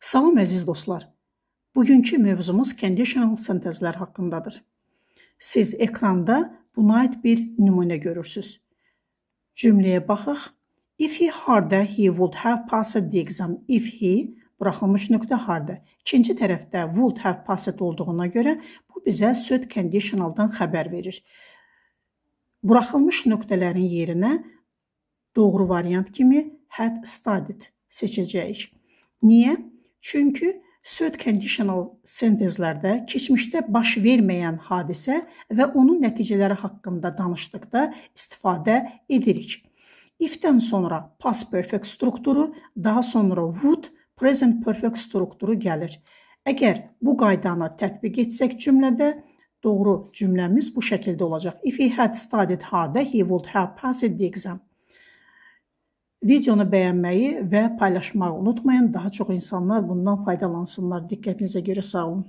Salam əziz dostlar. Bugünkü mövzumuz conditional sentezlər haqqındadır. Siz ekranda buna aid bir nümunə görürsünüz. Cümləyə baxaq. If he harda, he would have passed the exam. If he buraxılmış nöqtə harda. İkinci tərəfdə would have passed olduğuna görə bu bizə söz conditionaldan xəbər verir. Buraxılmış nöqtələrin yerinə doğru variant kimi had studied seçəcəyik. Niyə? Çünki söz conditional sentezlərdə keçmişdə baş verməyən hadisə və onun nəticələri haqqında danışdıqda istifadə edirik. If-dən sonra past perfect strukturu, daha sonra would, present perfect strukturu gəlir. Əgər bu qaydanı tətbiq etsək cümlədə, doğru cümləmiz bu şəkildə olacaq. If he had studied harder, he would have passed the exam. Videonu bəyənməyi və paylaşmağı unutmayın. Daha çox insanlar bundan faydalansınlar. Diqqətinizə görə sağ olun.